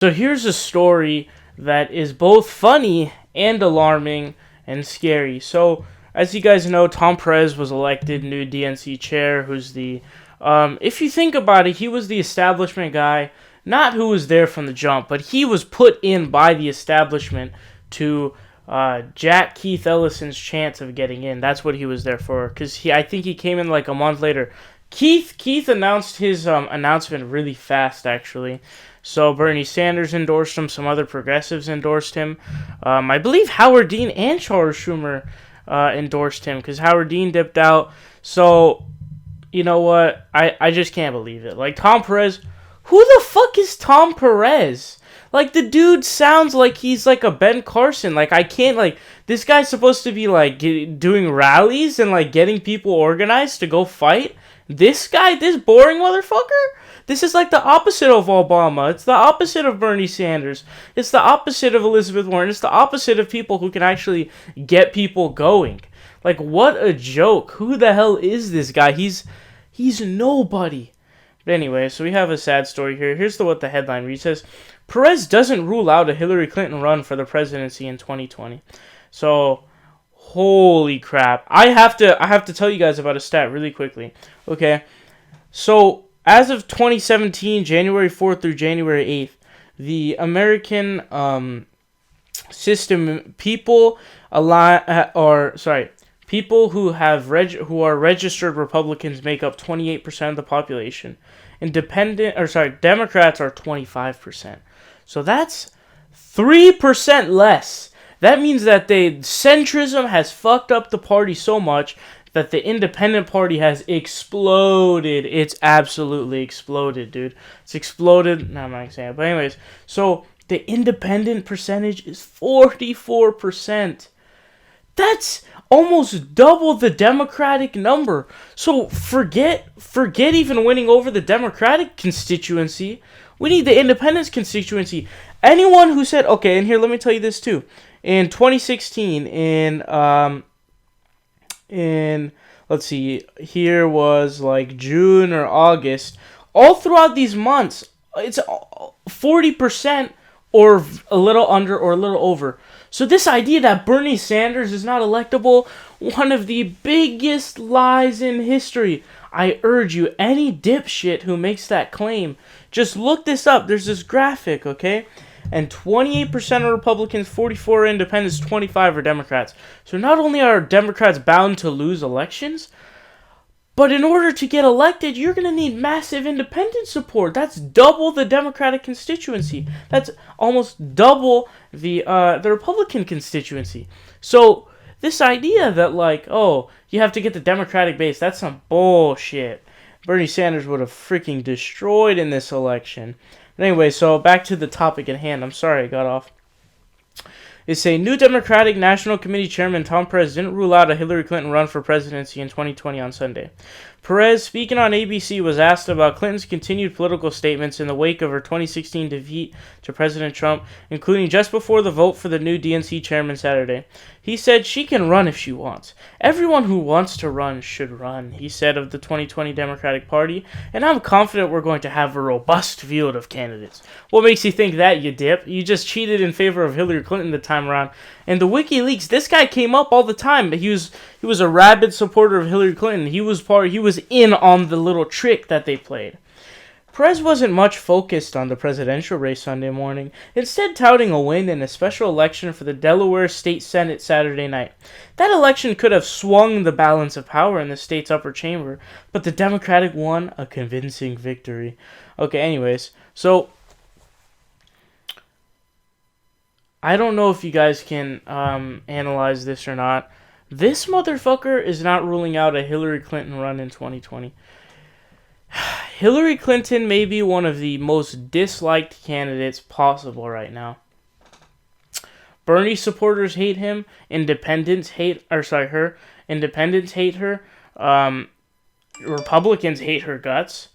So here's a story that is both funny and alarming and scary. So as you guys know, Tom Perez was elected new DNC chair, who's the, if you think about it, he was the establishment guy, not who was there from the jump, but he was put in by the establishment to jack Keith Ellison's chance of getting in. That's what he was there for, because I think he came in like a month later. Keith announced his announcement really fast, actually. So Bernie Sanders endorsed him. Some other progressives endorsed him. I believe Howard Dean and Charles Schumer endorsed him because Howard Dean dipped out. So, you know what? I just can't believe it. Like, Tom Perez. Who the fuck is Tom Perez? Like, the dude sounds like he's like a Ben Carson. Like, I can't, like, this guy's supposed to be, like, doing rallies and, like, getting people organized to go fight. This guy, this boring motherfucker? This is like the opposite of Obama. It's the opposite of Bernie Sanders. It's the opposite of Elizabeth Warren. It's the opposite of people who can actually get people going. Like, what a joke. Who the hell is this guy? He's nobody. But anyway, so we have a sad story here. Here's what the headline reads. It says, Perez doesn't rule out a Hillary Clinton run for the presidency in 2020. So, holy crap. I have to tell you guys about a stat really quickly. Okay. So, as of 2017, January 4th through January 8th, the American system, people who are registered Republicans make up 28% of the population. Democrats are 25%. So that's 3% less. That means that centrism has fucked up the party so much that the independent party has exploded. It's absolutely exploded, dude. It's exploded. No, I'm not saying it. But anyways, so the independent percentage is 44%. That's almost double the Democratic number. So forget even winning over the Democratic constituency. We need the independence constituency. Anyone who said, okay, and here, let me tell you this too. In 2016, let's see, here was like June or August, all throughout these months, it's 40% or a little under or a little over. So this idea that Bernie Sanders is not electable, one of the biggest lies in history. I urge you, any dipshit who makes that claim, just look this up. There's this graphic, okay? And 28% are Republicans, 44 are independents, 25 are Democrats. So not only are Democrats bound to lose elections, but in order to get elected, you're going to need massive independent support. That's double the Democratic constituency. That's almost double the Republican constituency. So this idea that, like, oh, you have to get the Democratic base, that's some bullshit. Bernie Sanders would have freaking destroyed in this election. But anyway, so back to the topic at hand. I'm sorry I got off. It's a new Democratic National Committee Chairman Tom Perez didn't rule out a Hillary Clinton run for presidency in 2020 on Sunday. Perez, speaking on ABC, was asked about Clinton's continued political statements in the wake of her 2016 defeat to President Trump, including just before the vote for the new DNC chairman Saturday. He said she can run if she wants. Everyone who wants to run should run, he said of the 2020 Democratic Party, and I'm confident we're going to have a robust field of candidates. What makes you think that, you dip? You just cheated in favor of Hillary Clinton the time around. And the WikiLeaks, this guy came up all the time. He was a rabid supporter of Hillary Clinton. He was in on the little trick that they played. Perez wasn't much focused on the presidential race Sunday morning, instead touting a win in a special election for the Delaware State Senate Saturday night. That election could have swung the balance of power in the state's upper chamber, but the Democratic won a convincing victory. Okay, anyways, so I don't know if you guys can analyze this or not. This motherfucker is not ruling out a Hillary Clinton run in 2020. Hillary Clinton may be one of the most disliked candidates possible right now. Bernie supporters hate him. Independents hate her. Independents hate her. Republicans hate her guts.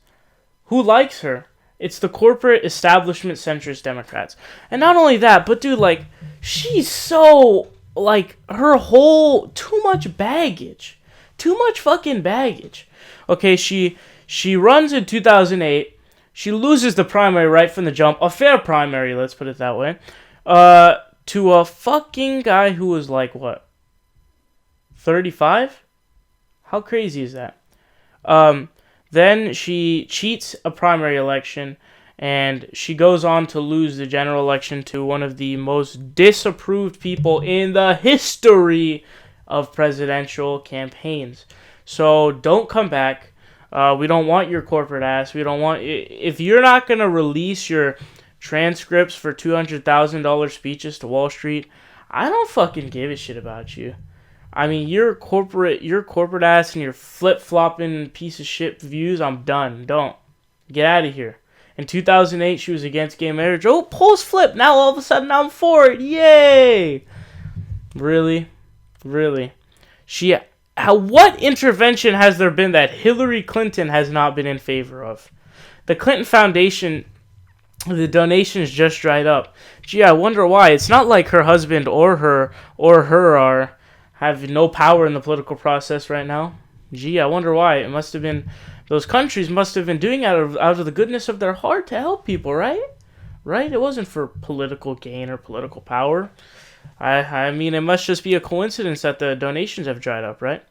Who likes her? It's the corporate establishment centrist Democrats. And not only that, but dude, like, she's so, like, her whole, too much baggage. Too much fucking baggage. Okay, she runs in 2008. She loses the primary right from the jump. A fair primary, let's put it that way. To a fucking guy who was like, what? 35? How crazy is that? Then she cheats a primary election, and she goes on to lose the general election to one of the most disapproved people in the history of presidential campaigns. So don't come back. We don't want your corporate ass. We don't want... If you're not going to release your transcripts for $200,000 speeches to Wall Street, I don't fucking give a shit about you. I mean, your corporate ass and your flip-flopping piece of shit views, I'm done. Don't. Get out of here. In 2008, she was against gay marriage. Oh, polls flip. Now all of a sudden I'm for it. Yay! Really? Really? What intervention has there been that Hillary Clinton has not been in favor of? The Clinton Foundation, the donations just dried up. Gee, I wonder why. It's not like her husband or her have no power in the political process right now. Gee, I wonder why. It must have been, those countries must have been doing out of the goodness of their heart to help people, right? Right? It wasn't for political gain or political power. I mean, it must just be a coincidence that the donations have dried up, right?